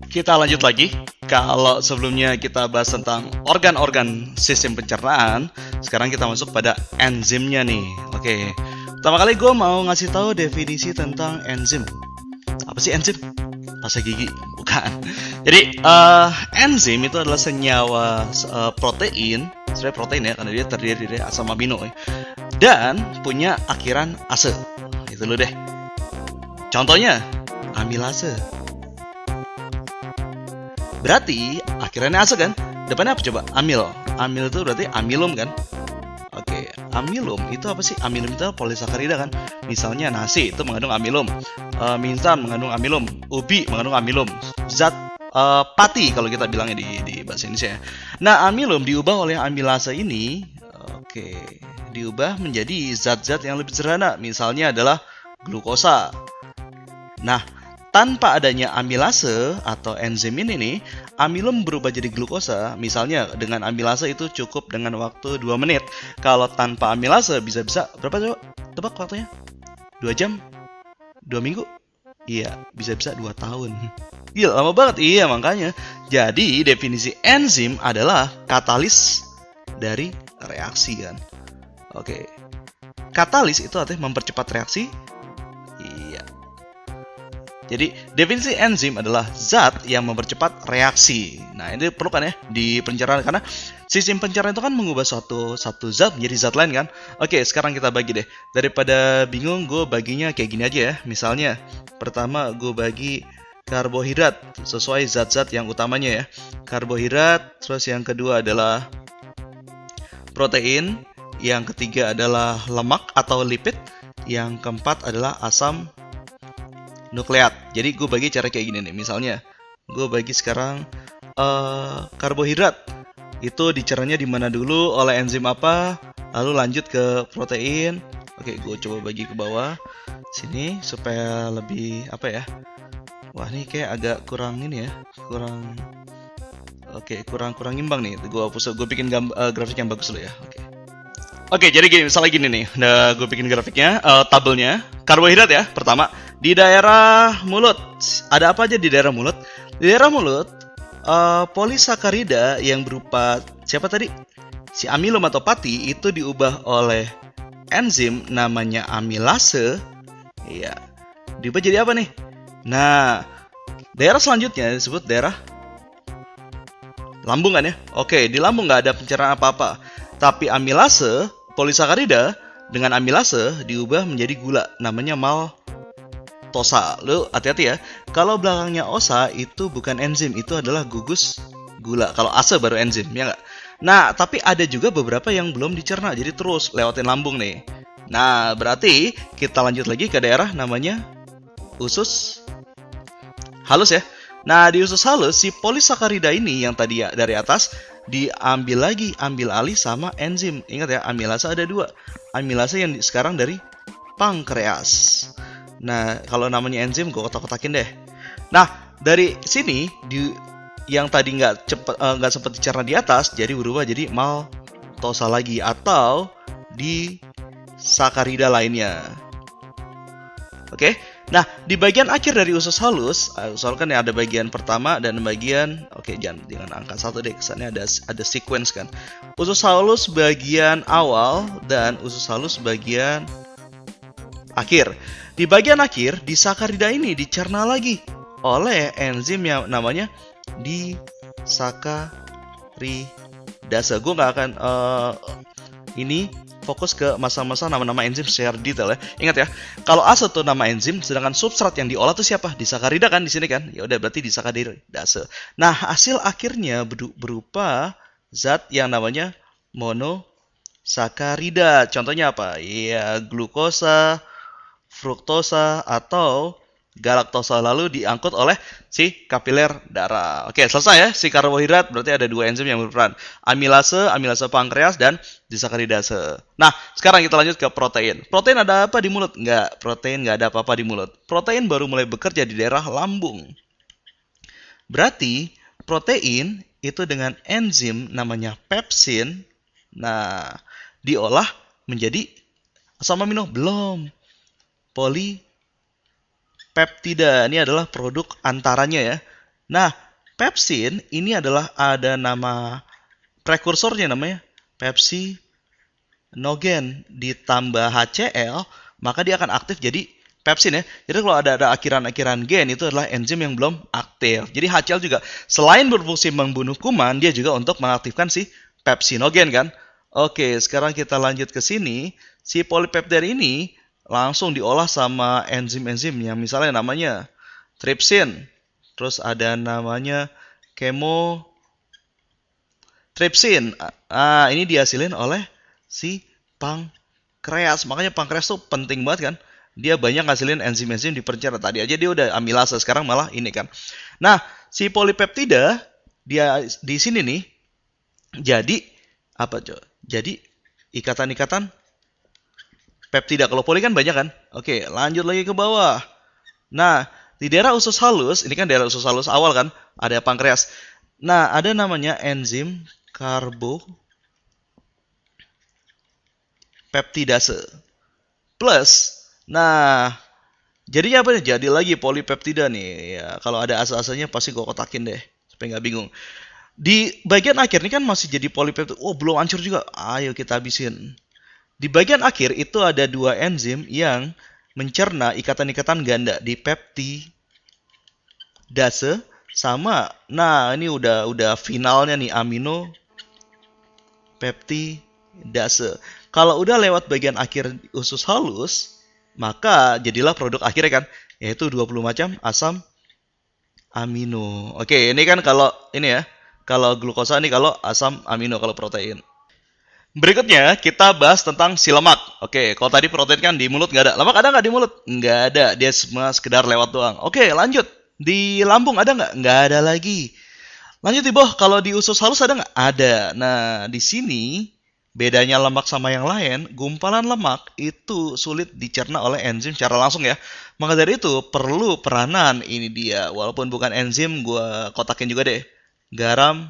Kita lanjut lagi. Kalau sebelumnya kita bahas tentang organ-organ sistem pencernaan, sekarang kita masuk pada enzimnya nih. Oke, pertama kali gue mau ngasih tahu definisi tentang enzim. Apa sih enzim? Pasta gigi? Bukan. Jadi enzim itu adalah senyawa protein, sebenarnya protein ya, karena dia terdiri dari asam amino ya, dan punya akhiran ase. Itu loh deh. Contohnya amilase. Berarti akhirannya ase kan? Depannya apa coba? Amil. Amil itu berarti amilum kan? Oke, amilum itu apa sih? Amilum itu polisakarida kan? Misalnya nasi itu mengandung amilum, minsan mengandung amilum, ubi mengandung amilum, zat pati kalau kita bilangnya di bahasa Indonesia. Nah, amilum diubah oleh amilase ini, oke, diubah menjadi zat-zat yang lebih sederhana. Misalnya adalah glukosa. Nah, tanpa adanya amilase atau enzim ini nih, amilum berubah jadi glukosa. Misalnya dengan amilase itu cukup dengan waktu 2 menit. Kalau tanpa amilase bisa-bisa berapa coba? Tebak waktunya? 2 jam? 2 minggu? Iya, bisa-bisa 2 tahun. Iya, lama banget. Iya, makanya. Jadi, definisi enzim adalah katalis dari reaksi kan. Oke. Katalis itu artinya mempercepat reaksi. Iya. Jadi, definisi enzim adalah zat yang mempercepat reaksi. Nah, ini perlu kan ya di pencernaan, karena sistem pencernaan itu kan mengubah suatu zat menjadi zat lain kan. Oke, sekarang kita bagi deh. Daripada bingung, gue baginya kayak gini aja ya. Misalnya, pertama gue bagi karbohidrat sesuai zat-zat yang utamanya ya. Karbohidrat, terus yang kedua adalah protein, yang ketiga adalah lemak atau lipid, yang keempat adalah asam nukleat. Jadi gue bagi cara kayak gini nih. Misalnya gue bagi sekarang karbohidrat itu dicernanya di mana dulu oleh enzim apa, lalu lanjut ke protein. Oke, gue coba bagi ke bawah sini supaya lebih apa ya. Wah, ini kayak agak kurang ini ya, kurang imbang nih. Gue bikin grafik yang bagus dulu ya. Oke, jadi gini, misalnya gini nih. Udah gue bikin grafiknya, tabelnya. Karbohidrat ya, pertama. Di daerah mulut, ada apa aja di daerah mulut? Di daerah mulut, polisakarida yang berupa, siapa tadi? Si amilum atau pati, itu diubah oleh enzim namanya amilase. Iya, diubah jadi apa nih? Nah, daerah selanjutnya disebut daerah lambung kan ya? Oke, di lambung nggak ada pencernaan apa-apa. Tapi amilase, polisakarida dengan amilase diubah menjadi gula, namanya maltosa. Lu hati-hati ya. Kalau belakangnya osa itu bukan enzim, itu adalah gugus gula. Kalau ase baru enzim, ya nggak? Nah, tapi ada juga beberapa yang belum dicerna, jadi terus lewatin lambung nih. Nah, berarti kita lanjut lagi ke daerah namanya usus halus ya. Nah, di usus halus, si polisakarida ini yang tadi ya dari atas ambil alih sama enzim. Ingat ya, amilase ada 2. Amilase yang sekarang dari pankreas. Nah, kalau namanya enzim gue kotak-kotakin deh. Nah, dari sini yang tadi nggak sempat dicerna di atas, jadi berubah jadi maltosa lagi atau di sakarida lainnya. Oke. Nah, di bagian akhir dari usus halus, usulkan ya ada bagian pertama dan bagian, jangan angka 1 deh, kesannya ada sequence kan. Usus halus bagian awal dan usus halus bagian akhir. Di bagian akhir, di sakarida ini dicerna lagi oleh enzim yang namanya disakaridase. Gue nggak akan ini fokus ke masa-masa nama-nama enzim secara detail ya. Ingat ya, kalau ase itu nama enzim, sedangkan substrat yang diolah itu siapa? Disakarida kan di sini kan? Ya udah, berarti disakaridase. Nah, hasil akhirnya berupa zat yang namanya monosakarida. Contohnya apa? Ya, glukosa, fruktosa, atau galaktosa, lalu diangkut oleh si kapiler darah. Oke, selesai ya. Si karbohidrat berarti ada 2 enzim yang berperan. Amilase pankreas, dan disakaridase. Nah, sekarang kita lanjut ke protein. Protein ada apa di mulut? Enggak, protein nggak ada apa-apa di mulut. Protein baru mulai bekerja di daerah lambung. Berarti protein itu dengan enzim namanya pepsin, nah, diolah menjadi asam amino. Belum. peptida. Ini adalah produk antaranya ya. Nah, pepsin ini adalah ada nama prekursornya namanya pepsinogen ditambah HCl, maka dia akan aktif jadi pepsin ya. Jadi kalau ada akhiran-akhiran gen itu adalah enzim yang belum aktif. Jadi HCl juga selain berfungsi membunuh kuman, dia juga untuk mengaktifkan si pepsinogen kan. Oke, sekarang kita lanjut ke sini. Si polipeptida ini langsung diolah sama enzim-enzim yang misalnya namanya tripsin. Terus ada namanya kemotripsin. Ini dihasilin oleh si pankreas. Makanya pankreas tuh penting banget kan. Dia banyak ngasilin enzim-enzim di pencernaan. Tadi aja dia udah amilase, sekarang malah ini kan. Nah, si polipeptida dia di sini nih jadi apa coba? Jadi ikatan-ikatan peptida. Kalau poli kan banyak kan? Oke, lanjut lagi ke bawah. Nah, di daerah usus halus, ini kan daerah usus halus awal kan, ada pankreas. Nah, ada namanya enzim karbopeptidase. Plus, nah, jadinya apa nih? Jadi lagi polipeptida nih. Ya, kalau ada asa-asanya pasti gue kotakin deh, supaya nggak bingung. Di bagian akhir ini kan masih jadi polipeptida. Oh, belum hancur juga. Ayo kita habisin. Di bagian akhir itu ada dua enzim yang mencerna ikatan-ikatan ganda di peptidase sama. Nah, ini udah finalnya nih amino peptidase. Kalau udah lewat bagian akhir usus halus, maka jadilah produk akhirnya kan, yaitu 20 macam asam amino. Oke, ini kan kalau ini ya, kalau glukosa ini kalau asam amino, kalau protein. Berikutnya kita bahas tentang si lemak. Oke, kalau tadi protein kan di mulut nggak ada. Lemak ada nggak di mulut? Nggak ada. Dia semua sekedar lewat doang. Oke, lanjut. Di lambung ada nggak? Nggak ada lagi. Lanjut di bawah. Kalau di usus halus ada nggak? Ada. Nah, di sini bedanya lemak sama yang lain. Gumpalan lemak itu sulit dicerna oleh enzim secara langsung ya. Maka dari itu perlu peranan ini dia. Walaupun bukan enzim, gue kotakin juga deh. Garam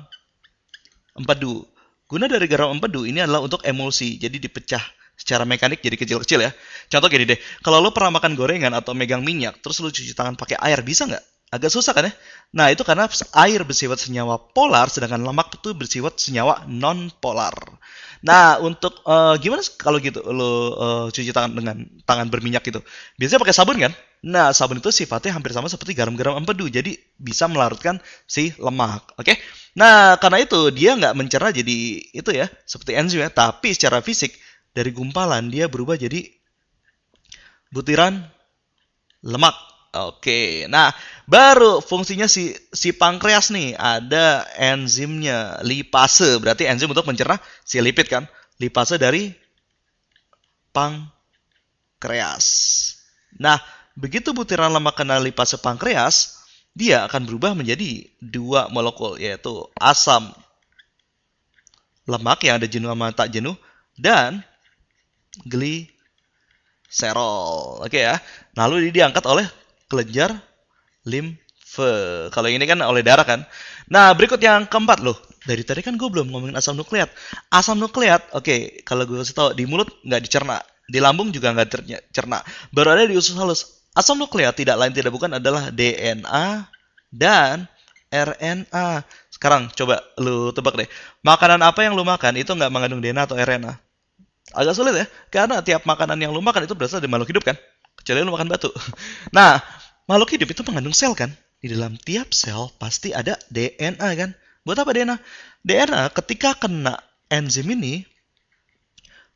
empedu. Guna dari garam empedu ini adalah untuk emulsi, jadi dipecah secara mekanik jadi kecil-kecil ya. Contoh gini deh, kalau lo pernah makan gorengan atau megang minyak, terus lo cuci tangan pakai air, bisa nggak? Agak susah kan ya? Nah, itu karena air bersifat senyawa polar, sedangkan lemak itu bersifat senyawa non-polar. Nah, untuk gimana kalau gitu lo cuci tangan dengan tangan berminyak gitu? Biasanya pakai sabun kan? Nah, sabun itu sifatnya hampir sama seperti garam-garam empedu, jadi bisa melarutkan si lemak. Oke? Nah, karena itu dia nggak mencerna jadi itu ya, seperti enzim ya, tapi secara fisik dari gumpalan dia berubah jadi butiran lemak. Oke, nah baru fungsinya si pankreas nih, ada enzimnya lipase, berarti enzim untuk mencerna si lipid kan, lipase dari pankreas. Nah, begitu butiran lemak kena lipase pankreas, dia akan berubah menjadi dua molekul, yaitu asam lemak yang ada jenuh sama tak jenuh, dan gliserol. Oke ya. Lalu ini diangkat oleh kelenjar limfe. Kalau ini kan oleh darah kan. Nah, berikut yang keempat loh. Dari tadi kan gue belum ngomongin asam nukleat. Asam nukleat, oke, kalau gue kasih tahu, di mulut nggak dicerna, di lambung juga nggak dicerna, baru ada di usus halus. Asam nukleat tidak lain tidak bukan adalah DNA dan RNA. Sekarang coba lu tebak deh. Makanan apa yang lu makan itu nggak mengandung DNA atau RNA? Agak sulit ya, karena tiap makanan yang lu makan itu berasal dari makhluk hidup kan? Kecuali lu makan batu. Nah, makhluk hidup itu mengandung sel kan? Di dalam tiap sel pasti ada DNA kan? Buat apa DNA? DNA ketika kena enzim ini,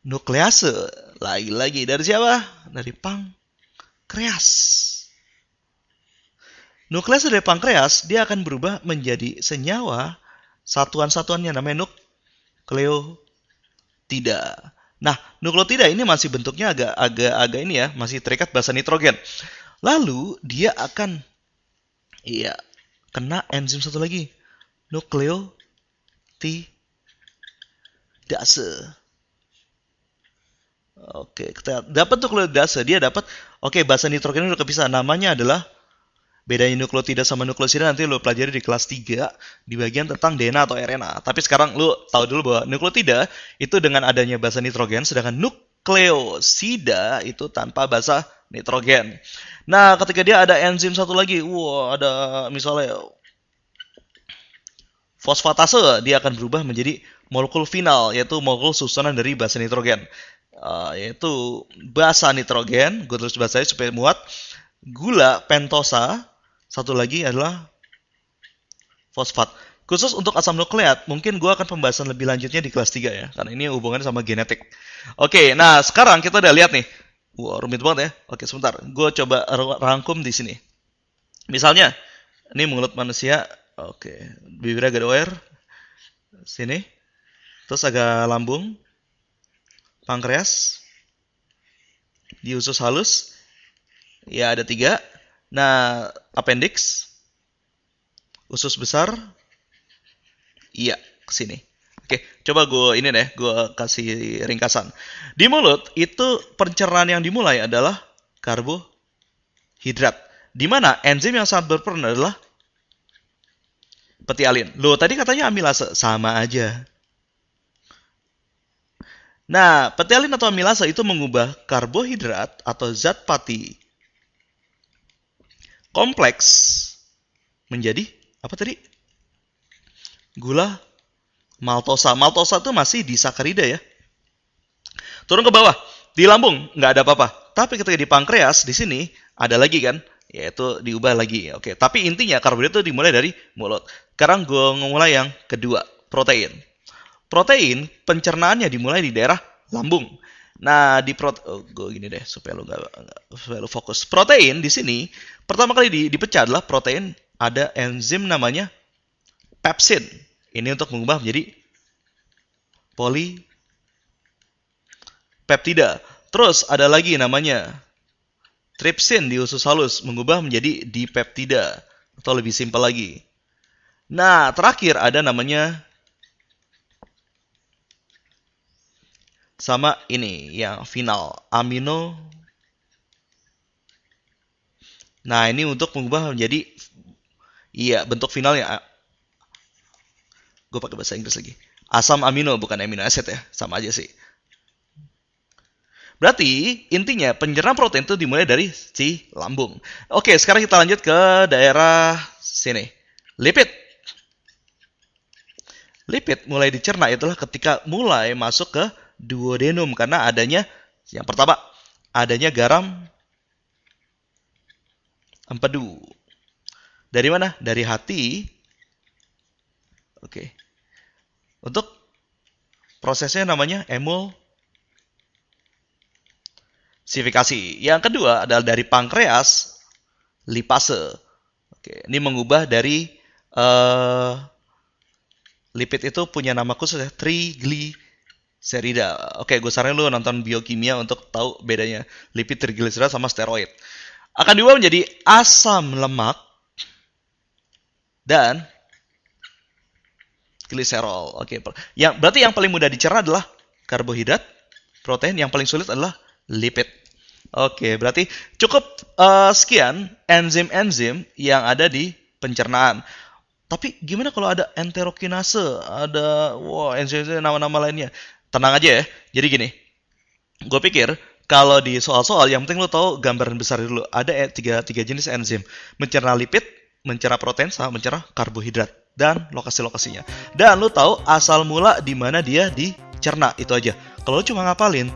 nuklease. Lagi-lagi dari siapa? Dari pankreas. Nuklease dari pankreas, dia akan berubah menjadi senyawa satuan-satuannya namanya nukleotida. Nah, nukleotida ini masih bentuknya agak ini ya, masih terikat basa nitrogen. Lalu dia akan kena enzim satu lagi, nukleotidase. Oke, kita dapat nukleotidase, dia dapat basa nitrogen udah kepisah. Namanya adalah, bedanya nukleotida sama nukleosida nanti lo pelajari di kelas 3 di bagian tentang DNA atau RNA. Tapi sekarang lo tahu dulu bahwa nukleotida itu dengan adanya basa nitrogen, sedangkan nukleosida itu tanpa basa nitrogen. Nah, ketika dia ada enzim satu lagi, wah, ada misalnya fosfatase, dia akan berubah menjadi molekul final, yaitu molekul susunan dari basa nitrogen. Yaitu basa nitrogen, gue tulis bahasanya supaya muat, gula pentosa, satu lagi adalah fosfat. Khusus untuk asam nukleat, mungkin gue akan pembahasan lebih lanjutnya di kelas 3 ya, karena ini hubungannya sama genetik. Oke, nah sekarang kita udah lihat nih. Wah, rumit banget ya. Oke, sebentar. Gue coba rangkum di sini. Misalnya, ini mulut manusia. Oke, bibirnya agak doer. Sini. Terus agak lambung. Pankreas. Di usus halus. Ya, ada 3. Nah, appendix. Usus besar. Iya, ke sini. Oke, coba gue kasih ringkasan. Di mulut, itu pencernaan yang dimulai adalah karbohidrat. Di mana enzim yang sangat berperan adalah petialin. Loh, tadi katanya amilase. Sama aja. Nah, petialin atau amilase itu mengubah karbohidrat atau zat pati kompleks menjadi apa tadi? Gula maltosa. Maltosa itu masih di sakarida ya. Turun ke bawah, di lambung nggak ada apa-apa. Tapi ketika di pankreas di sini ada lagi kan, yaitu diubah lagi. Oke, tapi intinya karbohidrat itu dimulai dari mulut. Sekarang gue mulai yang kedua, protein. Protein pencernaannya dimulai di daerah lambung. Nah, gue gini deh supaya lu fokus. Protein di sini pertama kali dipecah adalah protein, ada enzim namanya pepsin. Ini untuk mengubah menjadi polipeptida. Terus ada lagi namanya tripsin di usus halus, mengubah menjadi dipeptida. Atau lebih simpel lagi. Nah, terakhir ada namanya sama ini yang final, amino. Nah, ini untuk mengubah menjadi bentuk finalnya. Gue pakai bahasa Inggris lagi. Asam amino, bukan amino acid ya. Sama aja sih. Berarti intinya pencernaan protein itu dimulai dari si lambung. Oke, sekarang kita lanjut ke daerah sini. Lipid. Lipid mulai dicerna itulah ketika mulai masuk ke duodenum. Karena adanya, yang pertama, adanya garam empedu. Dari mana? Dari hati. Oke. Untuk prosesnya namanya emulsifikasi. Yang kedua adalah dari pankreas, lipase. Oke, ini mengubah dari lipid itu punya nama khusus ya, trigliserida. Oke, gue saranin lu nonton biokimia untuk tahu bedanya lipid, trigliserida sama steroid. Akan diubah menjadi asam lemak dan gliserol. Oke, berarti yang paling mudah dicerna adalah karbohidrat, protein. Yang paling sulit adalah lipid. Oke, berarti cukup sekian enzim-enzim yang ada di pencernaan. Tapi gimana kalau ada enterokinase, ada enzim-enzim nama-nama lainnya? Tenang aja ya. Jadi gini, gue pikir kalau di soal-soal yang penting lo tahu gambaran besar dulu. Ada tiga jenis enzim, mencerna lipid, mencerna protein, sama mencerna karbohidrat. Dan lokasi-lokasinya. Dan lu tahu asal mula di mana dia dicerna, itu aja. Kalau lu cuma ngapalin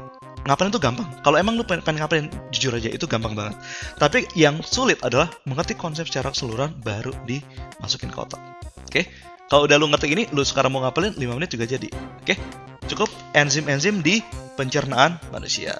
itu gampang. Kalau emang lu pengen ngapalin, jujur aja itu gampang banget. Tapi yang sulit adalah mengerti konsep secara keseluruhan baru dimasukin ke otak. Oke? Kalau udah lu ngerti ini, lu sekarang mau ngapalin 5 menit juga jadi. Oke? Cukup enzim-enzim di pencernaan manusia.